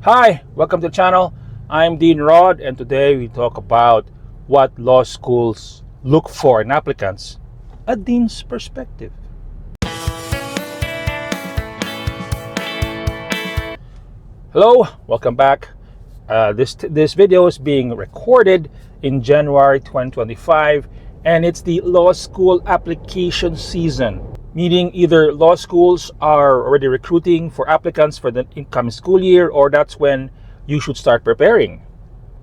Hi, welcome to the channel. I'm Dean Rod, and today we talk about what law schools look for in applicants, a dean's perspective. Hello, welcome back. This video is being recorded in January 2025, and it's the law school application season. Meaning either law schools are already recruiting for applicants for the incoming school year, or that's when you should start preparing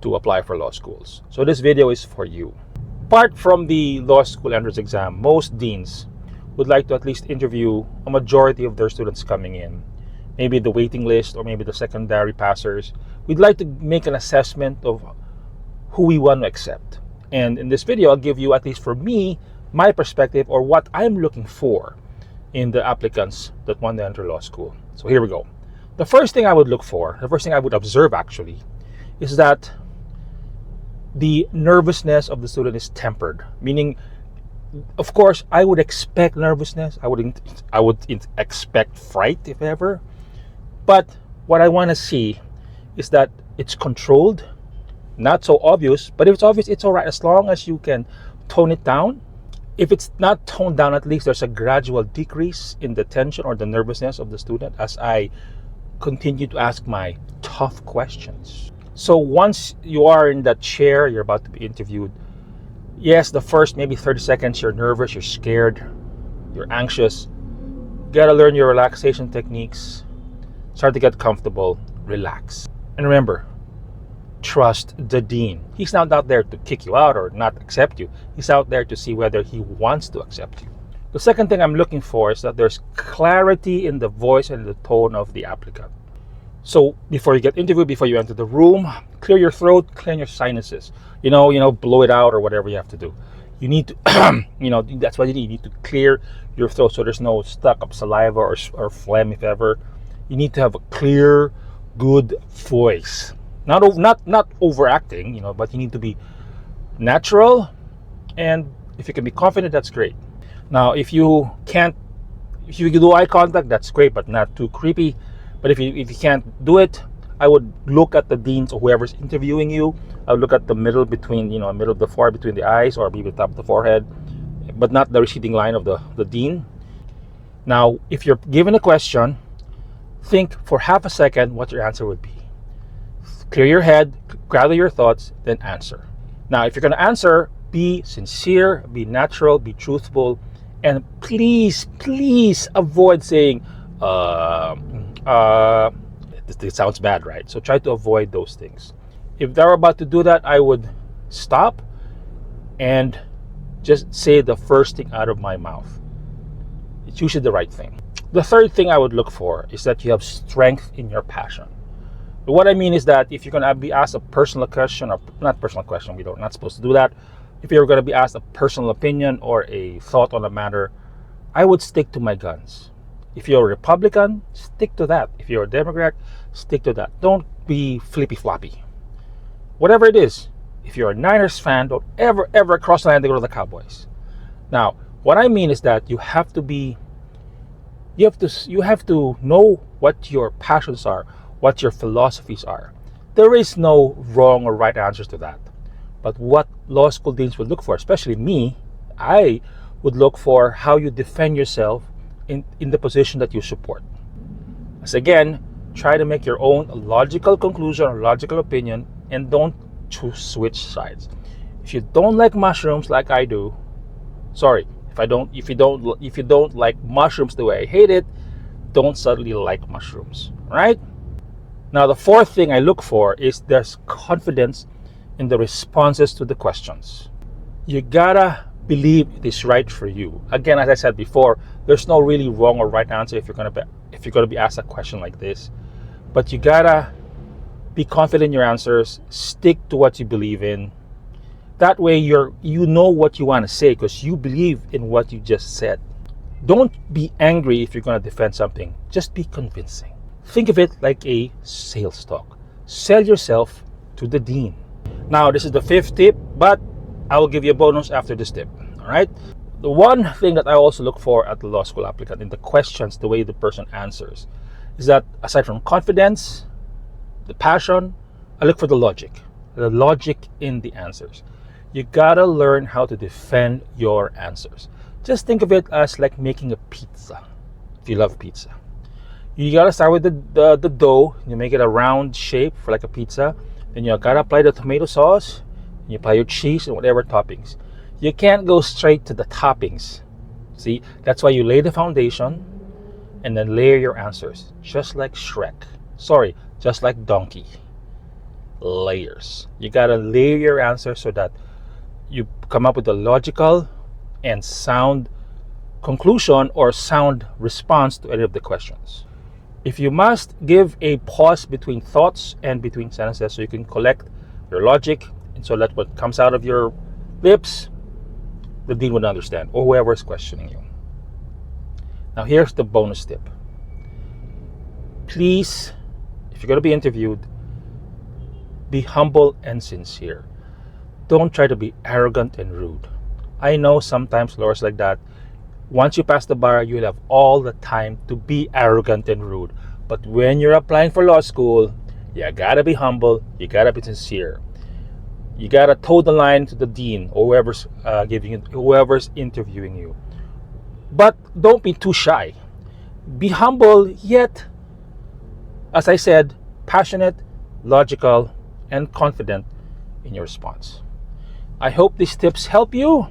to apply for law schools. So this video is for you. Apart from the law school entrance exam, most deans would like to at least interview a majority of their students coming in. Maybe the waiting list or maybe the secondary passers. We'd like to make an assessment of who we want to accept. And in this video, I'll give you, at least for me, my perspective or what I'm looking for in the applicants that want to enter law school. So here we go. The first thing I would look for, the first thing I would observe actually, is that the nervousness of the student is tempered. Meaning, of course, I would expect nervousness. I would expect fright if ever. But what I want to see is that it's controlled, not so obvious. But if it's obvious, it's all right as long as you can tone it down. If it's not toned down, at least there's a gradual decrease in the tension or the nervousness of the student as I continue to ask my tough questions. So once you are in that chair, you're about to be interviewed, yes, the first maybe 30 seconds, you're nervous, you're scared, you're anxious. You gotta learn your relaxation techniques, start to get comfortable, relax. And remember, trust the dean. He's not out there to kick you out or not accept you. He's out there to see whether he wants to accept you. The second thing I'm looking for is that there's clarity in the voice and the tone of the applicant. So before you get interviewed, before you enter the room, clear your throat, clear your sinuses. Blow it out or whatever you have to do. You need to, that's what you need. You need to clear your throat so there's no stuck up saliva or phlegm if ever. You need to have a clear, good voice. Not overacting, but you need to be natural, and if you can be confident, that's great. Now, if you do eye contact, that's great, but not too creepy. But if you can't do it, I would look at the deans or whoever's interviewing you. I would look at the middle middle of the forehead between the eyes, or maybe the top of the forehead, but not the receding line of the dean. Now, if you're given a question, think for half a second what your answer would be. Clear your head, gather your thoughts, then answer. Now, if you're going to answer, be sincere, be natural, be truthful, and please avoid saying, this sounds bad, right? So try to avoid those things. If they're about to do that, I would stop and just say the first thing out of my mouth. It's usually the right thing. The third thing I would look for is that you have strength in your passion. What I mean is that if you're going to be asked a personal question, or not personal question, we're not supposed to do that. If you're going to be asked a personal opinion or a thought on a matter, I would stick to my guns. If you're a Republican, stick to that. If you're a Democrat, stick to that. Don't be flippy-floppy. Whatever it is, if you're a Niners fan, don't ever cross the line to go to the Cowboys. Now, what I mean is that you have to know what your passions are, what your philosophies are. There is no wrong or right answers to that. But what law school deans would look for, especially me, I would look for how you defend yourself in the position that you support. As again, try to make your own logical conclusion or logical opinion, and don't switch sides. If you don't like mushrooms like I do, if you don't like mushrooms the way I hate it, don't suddenly like mushrooms, right? Now, the fourth thing I look for is there's confidence in the responses to the questions. You gotta believe it is right for you. Again, as I said before, there's no really wrong or right answer if you're gonna be asked a question like this. But you gotta be confident in your answers. Stick to what you believe in. That way, you know what you want to say because you believe in what you just said. Don't be angry if you're gonna defend something. Just be convincing. Think of it like a sales talk. Sell yourself to the dean. Now, this is the fifth tip, but I will give you a bonus after this tip. All right? The one thing that I also look for at the law school applicant in the questions, the way the person answers, is that aside from confidence, the passion, I look for the logic in the answers. You gotta learn how to defend your answers. Just think of it as like making a pizza. If you love pizza, you gotta start with the dough. You make it a round shape for like a pizza. Then you gotta apply the tomato sauce. You apply your cheese and whatever toppings. You can't go straight to the toppings. See, that's why you lay the foundation and then layer your answers, just like Shrek. Sorry, just like Donkey. Layers. You gotta layer your answers so that you come up with a logical and sound conclusion or sound response to any of the questions. If you must give a pause between thoughts and between sentences so you can collect your logic and so that what comes out of your lips, the dean would understand, or whoever is questioning you. Now here's the bonus tip. Please, if you're going to be interviewed, be humble and sincere. Don't try to be arrogant and rude. I know sometimes lawyers like that. Once you pass the bar, you'll have all the time to be arrogant and rude. But when you're applying for law school, you gotta be humble, you gotta be sincere. You gotta toe the line to the dean or whoever's interviewing you. But don't be too shy. Be humble, yet, as I said, passionate, logical, and confident in your response. I hope these tips help you.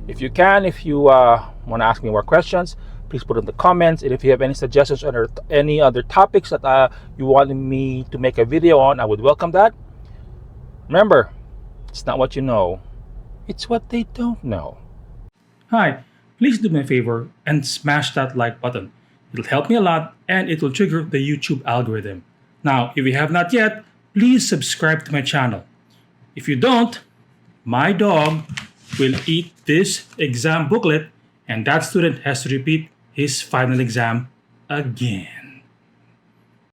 If you want to ask me more questions, please put in the comments. And if you have any suggestions or any other topics that you want me to make a video on, I would welcome that. Remember, it's not what you know, it's what they don't know. Hi, please do me a favor and smash that like button. It'll help me a lot and it will trigger the YouTube algorithm. Now, if you have not yet, please subscribe to my channel. If you don't, my dog will eat this exam booklet and that student has to repeat his final exam again.